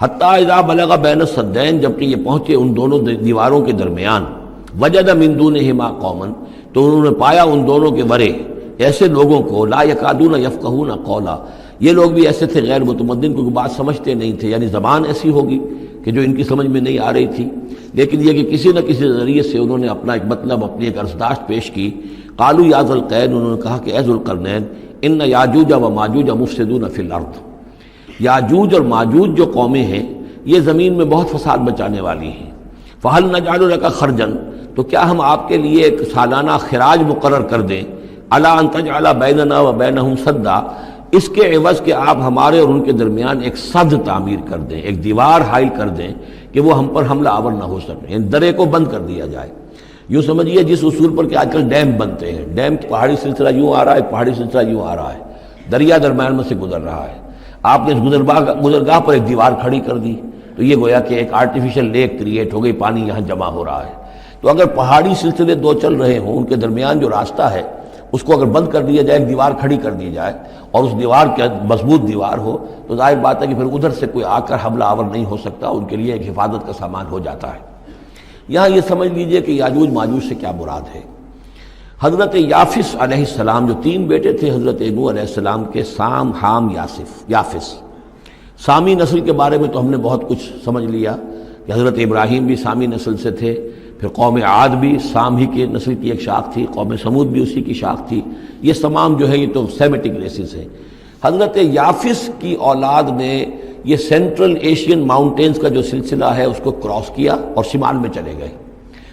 حتیٰ اذا بلغ بین السدین، جبکہ یہ پہنچے ان دونوں دیواروں کے درمیان، وجد من دونہما قوما، تو انہوں نے پایا ان دونوں کے ورے ایسے لوگوں کو، لا یکادون یفقہون قولا، یہ لوگ بھی ایسے تھے غیر متمدن، کیونکہ بات سمجھتے نہیں تھے، یعنی زبان ایسی ہوگی کہ جو ان کی سمجھ میں نہیں آ رہی تھی، لیکن یہ کہ کسی نہ کسی ذریعے سے انہوں نے اپنا ایک مطلب، اپنی ایک عرضداشت پیش کی۔ قالوا یا ذا القرنین، انہوں نے کہا کہ اے ذو القرنین، ان یاجوج و ماجوج مفسدون فی الارض، یاجوج اور ماجوج جو قومیں ہیں یہ زمین میں بہت فساد مچانے والی ہیں۔ فہل نجعل لک خرجا، تو کیا ہم آپ کے لیے ایک سالانہ خراج مقرر کر دیں، الی ان تجعل بیننا و بینہم سدا، اس کے عوض کہ آپ ہمارے اور ان کے درمیان ایک سد تعمیر کر دیں، ایک دیوار حائل کر دیں کہ وہ ہم پر حملہ آور نہ ہو سکے، یعنی درے کو بند کر دیا جائے۔ یوں سمجھیے جس اصول پر کہ آج کل ڈیم بنتے ہیں، ڈیم پہاڑی سلسلہ یوں آ رہا ہے، پہاڑی سلسلہ یوں آ رہا ہے، دریا درمیان میں سے گزر رہا ہے، آپ نے اس گزرگاہ پر ایک دیوار کھڑی کر دی، تو یہ گویا کہ ایک آرٹیفیشل لیک کریٹ ہو گئی، پانی یہاں جمع ہو رہا ہے۔ تو اگر پہاڑی سلسلے دو چل رہے ہوں، ان کے درمیان جو راستہ ہے اس کو اگر بند کر دیا جائے، ایک دیوار کھڑی کر دی جائے، اور اس دیوار کے مضبوط دیوار ہو، تو ظاہر بات ہے کہ پھر ادھر سے کوئی آ کر حملہ آور نہیں ہو سکتا، ان کے لیے ایک حفاظت کا سامان ہو جاتا ہے۔ یہاں یہ سمجھ لیجئے کہ یاجوج ماجوج سے کیا مراد ہے۔ حضرت یافس علیہ السلام، جو تین بیٹے تھے حضرت نوح علیہ السلام کے، سام، حام، یافس۔ سامی نسل کے بارے میں تو ہم نے بہت کچھ سمجھ لیا کہ حضرت ابراہیم بھی سامی نسل سے تھے، پھر قوم عاد بھی سام ہی کے نسل کی ایک شاخ تھی، قوم سمود بھی اسی کی شاخ تھی، یہ تمام جو ہے یہ تو سیمیٹک ریسز ہیں۔ حضرت یافس کی اولاد نے یہ سینٹرل ایشین ماؤنٹینز کا جو سلسلہ ہے اس کو کراس کیا اور شمال میں چلے گئے،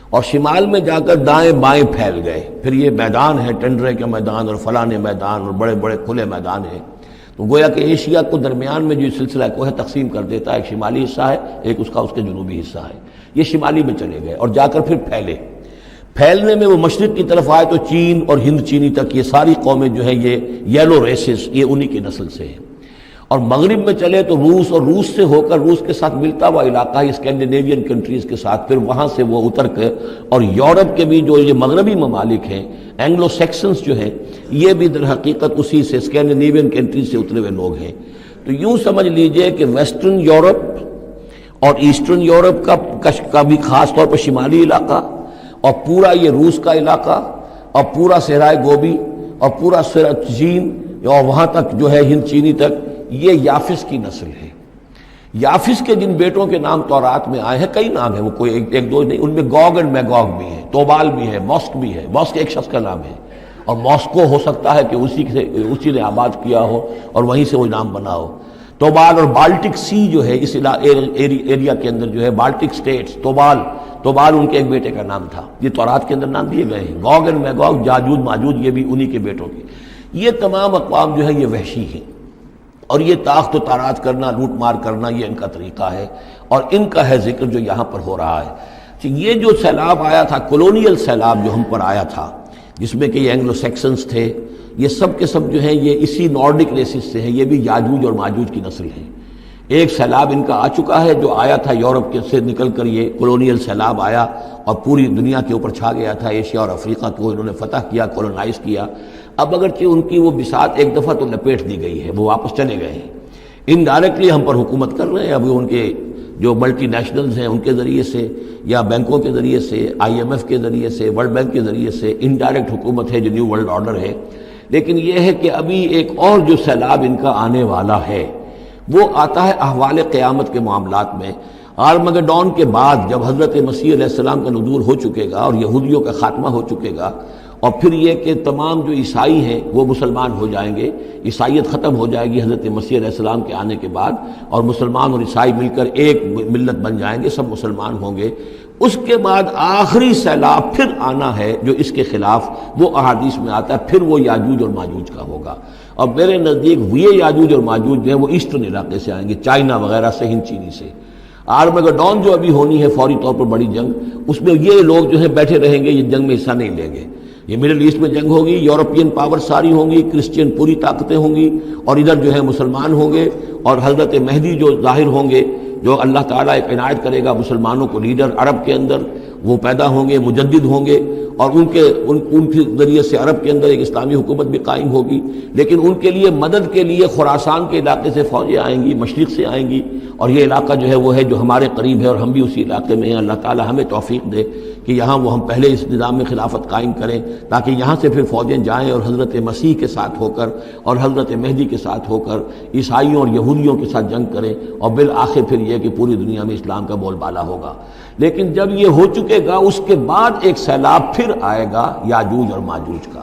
اور شمال میں جا کر دائیں بائیں پھیل گئے۔ پھر یہ میدان ہے، ٹنڈرے کے میدان اور فلانے میدان اور بڑے بڑے کھلے میدان ہیں، تو گویا کہ ایشیا کو درمیان میں جو سلسلہ کوہ تقسیم کر دیتا ہے، ایک شمالی حصہ ہے، ایک اس کے جنوبی حصہ ہے، یہ شمالی میں چلے گئے اور جا کر پھر پھیلنے میں وہ مشرق کی طرف آئے تو چین اور ہند چینی تک یہ ساری قومیں جو ہے یہ یلو ریسز، یہ انہی کی نسل سے ہیں۔ اور مغرب میں چلے تو روس، اور روس سے ہو کر روس کے ساتھ ملتا ہوا علاقہ ہے اسکینڈینیوین کنٹریز کے ساتھ، پھر وہاں سے وہ اتر کے، اور یورپ کے بھی جو یہ مغربی ممالک ہیں، اینگلو سیکسنز جو ہیں، یہ بھی در حقیقت اسی سے اسکینڈینیوین کنٹریز سے اترے ہوئے لوگ ہیں۔ تو یوں سمجھ لیجئے کہ ویسٹرن یورپ اور ایسٹرن یورپ کا بھی خاص طور پر شمالی علاقہ، اور پورا یہ روس کا علاقہ، اور پورا صحرائے گوبی، اور پورا چین، اور وہاں تک جو ہے ہند چینی تک، یہ یافس کی نسل ہے۔ یافس کے جن بیٹوں کے نام تورات میں آئے ہیں، کئی نام ہیں، وہ کوئی ایک دو نہیں، ان میں گوگ اینڈ میگوگ بھی ہے، توبال بھی ہے، موسک بھی ہے۔ موسک ایک شخص کا نام ہے، اور موسکو ہو سکتا ہے کہ اسی نے آباد کیا ہو اور وہیں سے وہ نام بنا ہو۔ توبال اور بالٹک سی جو ہے اس ایریا کے اندر جو ہے، بالٹک سٹیٹس، توبال ان کے ایک بیٹے کا نام تھا، یہ تورات کے اندر نام دیے گئے ہیں۔ گوگ اینڈ میگوگ، یاجوج ماجوج، یہ بھی انہی کے بیٹوں کے۔ یہ تمام اقوام جو ہے یہ وحشی ہیں، اور یہ تاخت و تاراج کرنا، لوٹ مار کرنا، یہ ان کا طریقہ ہے، اور ان کا ہے ذکر جو یہاں پر ہو رہا ہے۔ یہ جو سیلاب آیا تھا، کولونیل سیلاب جو ہم پر آیا تھا، جس میں کہ یہ اینگلو سیکسنز تھے، یہ سب کے سب جو ہیں یہ اسی نارڈک ریسز سے ہیں، یہ بھی یاجوج اور ماجوج کی نسل ہیں۔ ایک سیلاب ان کا آ چکا ہے جو آیا تھا یورپ کے سے نکل کر، یہ کولونیل سیلاب آیا اور پوری دنیا کے اوپر چھا گیا تھا، ایشیا اور افریقہ کو انہوں نے فتح کیا، کولونائز کیا۔ اب اگرچہ ان کی وہ بساط ایک دفعہ تو لپیٹ دی گئی ہے، وہ واپس چلے گئے ہیں، انڈائریکٹلی ہم پر حکومت کر رہے ہیں۔ ابھی ان کے جو ملٹی نیشنلز ہیں ان کے ذریعے سے، یا بینکوں کے ذریعے سے، IMF کے ذریعے سے، ورلڈ بینک کے ذریعے سے انڈائریکٹ حکومت ہے جو نیو ورلڈ آرڈر ہے۔ لیکن یہ ہے کہ ابھی ایک اور جو سیلاب ان کا آنے والا ہے وہ آتا ہے احوال قیامت کے معاملات میں۔ آرمگڈون کے بعد جب حضرت مسیح علیہ السلام کا نزول ہو چکے گا اور یہودیوں کا خاتمہ ہو چکے گا، اور پھر یہ کہ تمام جو عیسائی ہیں وہ مسلمان ہو جائیں گے، عیسائیت ختم ہو جائے گی حضرت مسیح علیہ السلام کے آنے کے بعد، اور مسلمان اور عیسائی مل کر ایک ملت بن جائیں گے، سب مسلمان ہوں گے۔ اس کے بعد آخری سیلاب پھر آنا ہے جو اس کے خلاف، وہ احادیث میں آتا ہے، پھر وہ یاجوج اور ماجوج کا ہوگا۔ اور میرے نزدیک یہ یاجوج اور ماجوج جو ہیں وہ ایسٹرن علاقے سے آئیں گے، چائنا وغیرہ سے، ہند چینی سے۔ آرمگڈون جو ابھی ہونی ہے فوری طور پر بڑی جنگ، اس میں یہ لوگ جو ہیں بیٹھے رہیں گے، یہ جنگ میں حصہ نہیں لیں گے۔ یہ مڈل ایسٹ میں جنگ ہوگی، یورپین پاور ساری ہوں گی، کرسچین پوری طاقتیں ہوں گی، اور ادھر جو ہے مسلمان ہوں گے، اور حضرت مہدی جو ظاہر ہوں گے، جو اللہ تعالیٰ ایک عنایت کرے گا مسلمانوں کو لیڈر عرب کے اندر، وہ پیدا ہوں گے، مجدد ہوں گے، اور ان کے ذریعے سے عرب کے اندر ایک اسلامی حکومت بھی قائم ہوگی، لیکن ان کے لیے مدد کے لیے خراسان کے علاقے سے فوجیں آئیں گی، مشرق سے آئیں گی، اور یہ علاقہ جو ہے وہ ہے جو ہمارے قریب ہے اور ہم بھی اسی علاقے میں ہیں۔ اللہ تعالی ہمیں توفیق دے کہ یہاں وہ ہم پہلے اس نظام میں خلافت قائم کریں، تاکہ یہاں سے پھر فوجیں جائیں اور حضرت مسیح کے ساتھ ہو کر اور حضرت مہدی کے ساتھ ہو کر عیسائیوں اور یہودیوں کے ساتھ جنگ کریں، اور بالآخر پھر یہ کہ پوری دنیا میں اسلام کا بول بالا ہوگا۔ لیکن جب یہ ہو چکے گا، اس کے بعد ایک سیلاب پھر آئے گا یاجوج اور ماجوج کا۔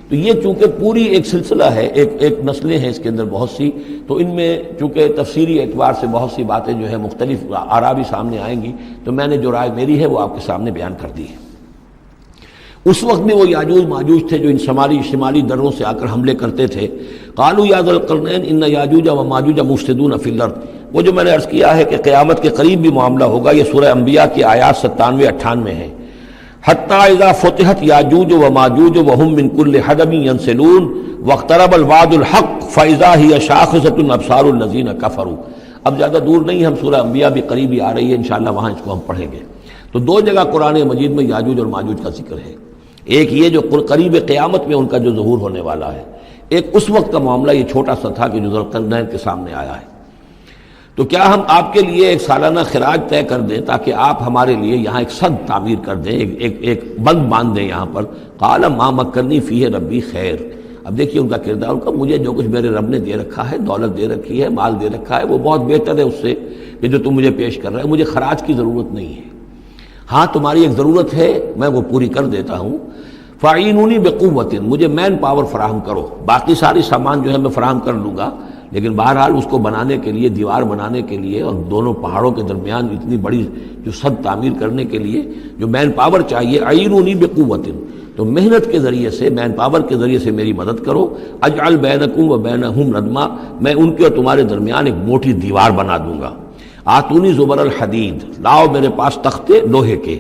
تو یہ چونکہ پوری ایک سلسلہ ہے، ایک نسلیں ہیں اس کے اندر بہت سی، تو ان میں چونکہ تفسیری اعتبار سے بہت سی باتیں جو ہے مختلف آراء بھی سامنے آئیں گی، تو میں نے جو رائے میری ہے وہ آپ کے سامنے بیان کر دی ہے۔ اس وقت میں وہ یاجوج ماجوج تھے جو ان شمالی دروں سے آ کر حملے کرتے تھے۔ قالوا یا ذا القرنین ان یاجوج و ماجوج مفسدون فی الارض، وہ جو میں نے عرض کیا ہے کہ قیامت کے قریب بھی معاملہ ہوگا، یہ سورہ انبیاء کی آیات 97-98 ہیں۔ حتی اذا فتحت یاجوج و ماجوج وهم من کل حدب ینسلون واقترب الوعد الحق فاذا هی شاخصۃ ابصار الذین کفروا۔ اب زیادہ دور نہیں، ہم سورہ انبیاء بھی قریب ہی آ رہی ہے، انشاءاللہ وہاں اس کو ہم پڑھیں گے۔ تو دو جگہ قرآن مجید میں یاجوج اور ماجوج کا ذکر ہے، ایک یہ جو قریب قیامت میں ان کا جو ظہور ہونے والا ہے، ایک اس وقت کا معاملہ یہ چھوٹا سا تھا کہ جو ذوالقرنین کے سامنے آیا ہے۔ تو کیا ہم آپ کے لیے ایک سالانہ خراج طے کر دیں تاکہ آپ ہمارے لیے یہاں ایک سد تعمیر کر دیں، ایک بند باندھ دیں یہاں پر؟ قال ما مکنی فیہ ربی خیر۔ اب دیکھیے ان کا کردار، ان کا مجھے جو کچھ میرے رب نے دے رکھا ہے، دولت دے رکھی ہے، مال دے رکھا ہے، وہ بہت بہتر ہے اس سے کہ جو تم مجھے پیش کر رہے ہیں، مجھے خراج کی ضرورت نہیں ہے۔ ہاں تمہاری ایک ضرورت ہے، میں وہ پوری کر دیتا ہوں۔ فاعینونی بقوت، مجھے مین پاور فراہم کرو، باقی ساری سامان جو ہے میں فراہم کر لوں گا، لیکن بہرحال اس کو بنانے کے لیے، دیوار بنانے کے لیے اور دونوں پہاڑوں کے درمیان اتنی بڑی جو سد تعمیر کرنے کے لیے جو مین پاور چاہیے، اعینونی بقوت، تو محنت کے ذریعے سے، مین پاور کے ذریعے سے میری مدد کرو۔ اجعل بینکم و بینہم ردما، میں ان کے اور تمہارے درمیان ایک موٹی دیوار بنا دوں گا۔ آتونی زبر الحدید، لاؤ میرے پاس تختے لوہے کے۔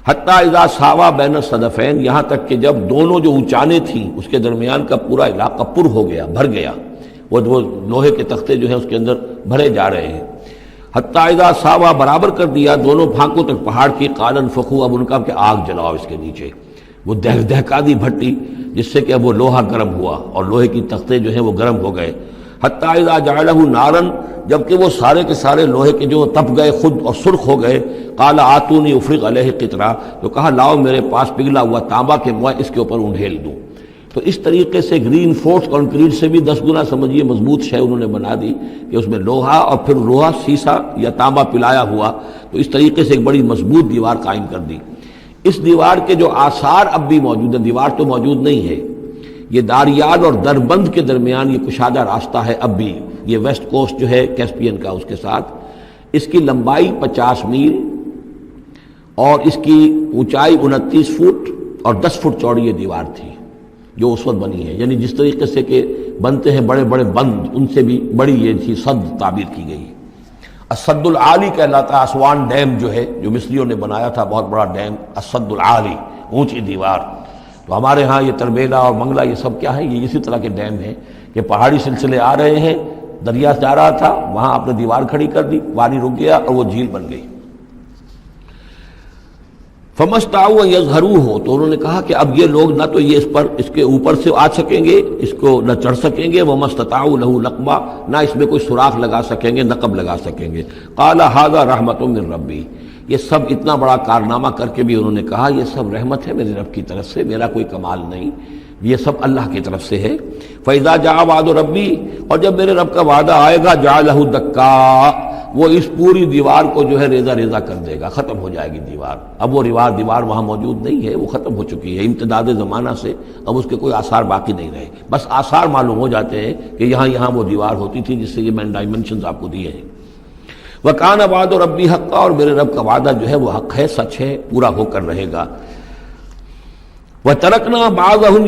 حتی اذا ساوا بین الصدفین، یہاں تک کہ جب دونوں جو اونچانے تھیں اس کے درمیان کا پورا علاقہ پر ہو گیا، بھر گیا، وہ لوہے کے تختے جو ہیں اس کے اندر بھرے جا رہے ہیں۔ حتی اذا ساوا، برابر کر دیا دونوں پھانکوں تک پہاڑ کی، قال انفخوا، اب ان کا کہ آگ جلاؤ اس کے نیچے، وہ دہکا دی بھٹی جس سے کہ اب وہ لوہا گرم ہوا اور لوہے کی تختے جو ہیں وہ گرم ہو گئے۔ حتی اذا جعلہ نارا، جبکہ وہ سارے کے سارے لوہے کے جو تپ گئے خود اور سرخ ہو گئے۔ قال آتونی افرغ علیہ قطرہ، تو کہا لاؤ میرے پاس پگھلا ہوا تانبا کہ میں اس کے اوپر انڈھیل دوں۔ تو اس طریقے سے گرین فورس کنکریٹ سے بھی 10 گنا سمجھیے مضبوط شے انہوں نے بنا دی کہ اس میں لوہا اور پھر لوہا سیسا یا تانبا پلایا ہوا، تو اس طریقے سے ایک بڑی مضبوط دیوار قائم کر دی۔ اس دیوار کے جو آثار اب بھی موجود ہیں، دیوار تو موجود نہیں ہے، یہ داریال اور دربند کے درمیان یہ کشادہ راستہ ہے اب بھی، یہ ویسٹ کوسٹ جو ہے کیسپین کا، اس کے ساتھ اس کی لمبائی 50 میل اور اس کی اونچائی 29 فٹ اور 10 فٹ چوڑی یہ دیوار تھی جو اس وقت بنی ہے۔ یعنی جس طریقے سے کہ بنتے ہیں بڑے بڑے بند، ان سے بھی بڑی یہ تھی سد تعبیر کی گئی۔ السد العالی کہلاتا ہے اسوان ڈیم جو ہے، جو مصریوں نے بنایا تھا، بہت بڑا ڈیم، السد العالی، اونچی دیوار۔ تو ہمارے ہاں یہ تربیلا اور منگلا یہ سب کیا ہے، یہ اسی طرح کے ڈیم ہیں کہ پہاڑی سلسلے آ رہے ہیں، دریا جا رہا تھا، وہاں آپ نے دیوار کھڑی کر دی، پانی رک گیا اور وہ جھیل بن گئی۔ فَمَسْتَعُوا يَظْهَرُوهُ، تو انہوں نے کہا کہ اب یہ لوگ نہ تو یہ اس کے اوپر سے آ سکیں گے، اس کو نہ چڑھ سکیں گے، وَمَسْتَطَاعُوا لَهُ نَقْبًا، نہ اس میں کوئی سوراخ لگا سکیں گے، نقب لگا سکیں گے۔ قَالَ هَذَا رَحْمَةٌ مِّن رَّبِّي، یہ سب اتنا بڑا کارنامہ کر کے بھی انہوں نے کہا یہ سب رحمت ہے میرے رب کی طرف سے، میرا کوئی کمال نہیں، یہ سب اللہ کی طرف سے ہے۔ فَإِذَا جَاءَ وَعْدُ رَبِّي، اور جب میرے رب کا وعدہ آئے گا، جَعَلَهُ دَكَّا، وہ اس پوری دیوار کو جو ہے ریزہ ریزہ کر دے گا، ختم ہو جائے گی دیوار۔ اب وہ دیوار وہاں موجود نہیں ہے، وہ ختم ہو چکی ہے امتداد زمانہ سے، اب اس کے کوئی آثار باقی نہیں رہے، بس آثار معلوم ہو جاتے ہیں کہ یہاں وہ دیوار ہوتی تھی، جس سے یہ میں نے ڈائمنشنز آپ کو دیے ہیں۔ وَكَانَ وَعْدُ رَبِّي حَقًّا، اور میرے رب کا وعدہ جو ہے وہ حق ہے، سچ ہے، پورا ہو کر رہے گا۔ وَتَرَكْنَا بَعْضَهُمْ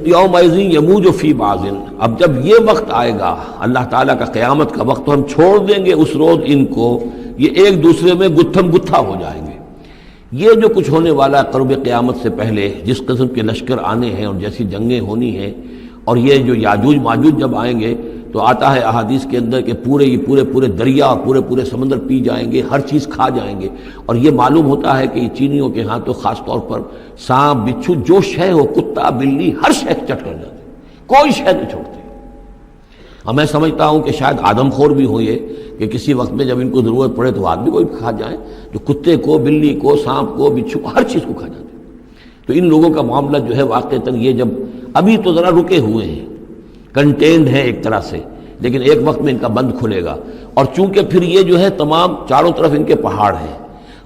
يَوْمَئِذٍ يَمُوجُ فِي بَعْضٍ، اب جب یہ وقت آئے گا اللہ تعالیٰ کا قیامت کا وقت، تو ہم چھوڑ دیں گے اس روز ان کو، یہ ایک دوسرے میں گتھم گتھا ہو جائیں گے۔ یہ جو کچھ ہونے والا ہے قرب قیامت سے پہلے، جس قسم کے لشکر آنے ہیں اور جیسی جنگیں ہونی ہیں، اور یہ جو یاجوج ماجوج جب آئیں گے تو آتا ہے احادیث کے اندر کہ پورے دریا اور پورے سمندر پی جائیں گے، ہر چیز کھا جائیں گے. اور یہ معلوم ہوتا ہے کہ یہ چینیوں کے ہاں تو خاص طور پر سانپ بچھو جو شے ہو، کتا بلی، ہر شے چٹ کر جاتے، کوئی شے نہیں چھوڑتے. اور میں سمجھتا ہوں کہ شاید آدم خور بھی ہو یہ کہ کسی وقت میں جب ان کو ضرورت پڑے تو آدمی کو بھی کھا جائیں، جو کتے کو، بلی کو، سانپ کو، بچھو کو، ہر چیز کو کھا جاتے. تو ان لوگوں کا معاملہ جو ہے واقعتاً یہ جب ابھی تو ذرا رکے ہوئے ہیں، کنٹینڈ ہیں ایک طرح سے، لیکن ایک وقت میں ان کا بند کھلے گا. اور چونکہ پھر یہ جو ہے تمام چاروں طرف ان کے پہاڑ ہیں،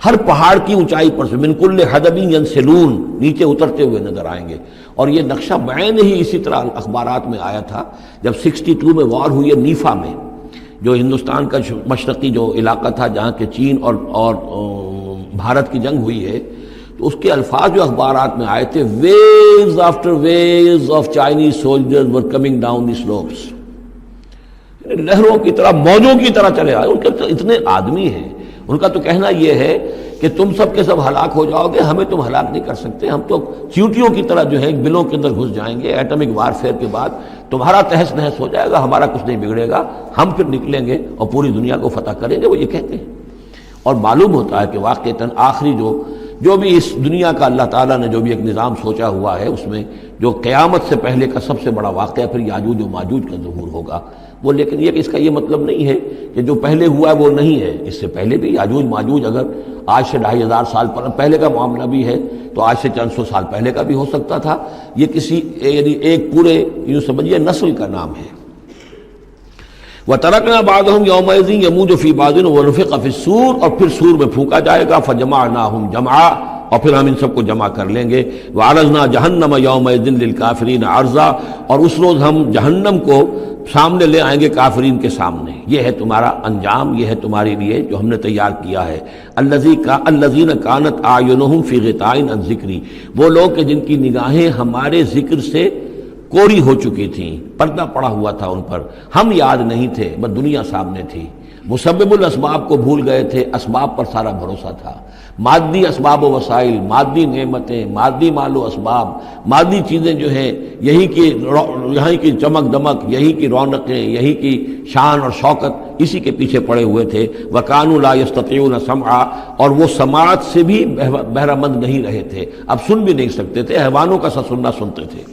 ہر پہاڑ کی اونچائی پر سے من کل حدب ینسلون نیچے اترتے ہوئے نظر آئیں گے. اور یہ نقشہ بعین ہی اسی طرح اخبارات میں آیا تھا جب 62 میں وار ہوئی ہے نیفا میں، جو ہندوستان کا مشرقی جو علاقہ تھا جہاں کے چین اور بھارت کی جنگ ہوئی ہے، تو اس کے الفاظ جو اخبارات میں آئے تھے، waves after waves of Chinese soldiers were coming down the slopes, لہروں کی طرح، موجوں کی طرح چلے آئے. ان کے اتنے آدمی ہیں، ان کا تو کہنا یہ ہے کہ تم سب کے سب ہلاک ہو جاؤ گے، ہمیں تم ہلاک نہیں کر سکتے، ہم تو چیونٹیوں کی طرح جو ہے بلوں کے اندر گھس جائیں گے. ایٹمک وارفیئر کے بعد تمہارا تہس نہس ہو جائے گا، ہمارا کچھ نہیں بگڑے گا، ہم پھر نکلیں گے اور پوری دنیا کو فتح کریں گے، وہ یہ کہتے ہیں. اور معلوم ہوتا ہے کہ واقعتاً آخری جو بھی اس دنیا کا اللہ تعالیٰ نے جو بھی ایک نظام سوچا ہوا ہے، اس میں جو قیامت سے پہلے کا سب سے بڑا واقعہ پھر یاجوج و ماجوج کا ظہور ہوگا وہ. لیکن یہ کہ اس کا یہ مطلب نہیں ہے کہ جو پہلے ہوا ہے وہ نہیں ہے، اس سے پہلے بھی یاجوج ماجوج اگر آج سے 2500 سال پہلے کا معاملہ بھی ہے تو آج سے چند سو سال پہلے کا بھی ہو سکتا تھا. یہ کسی یعنی ایک پورے یوں سمجھیے نسل کا نام ہے. وَتَرَكْنَا بَعْضَهُمْ يَوْمَئِذٍ يَمُوجُ فِي بَعْضٍ وَنُفِخَ فِي الصُّورِ، اور پھر سور میں پھونکا جائے گا. فَجَمَعْنَاهُمْ جَمْعًا، اور پھر ہم ان سب کو جمع کر لیں گے. وَعَرَضْنَا جَهَنَّمَ يَوْمَئِذٍ لِلْكَافِرِينَ عَرْضًا، اور اس روز ہم جہنم کو سامنے لے آئیں گے کافرین کے سامنے. یہ ہے تمہارا انجام، یہ ہے تمہارے لیے جو ہم نے تیار کیا ہے. الذین کانت اعینہم فی غطاء عن ذکری، وہ لوگ کہ جن کی نگاہیں ہمارے ذکر سے کوری ہو چکی تھیں، پردہ پڑا ہوا تھا ان پر، ہم یاد نہیں تھے، بس دنیا سامنے تھی. مسبب الاسباب کو بھول گئے تھے، اسباب پر سارا بھروسہ تھا. مادی اسباب و وسائل، مادی نعمتیں، مادی مال و اسباب، مادی چیزیں جو ہیں، یہی کی چمک دمک، یہی کی رونقیں، یہی کی شان اور شوکت، اسی کے پیچھے پڑے ہوئے تھے. وَكَانُوا لَا يَسْتَطِيعُونَ سَمْعًا، اور وہ سماعت سے بھی بہرہ مند نہیں رہے تھے، اب سن بھی نہیں سکتے تھے، حیوانوں کا سا سننا سنتے تھے.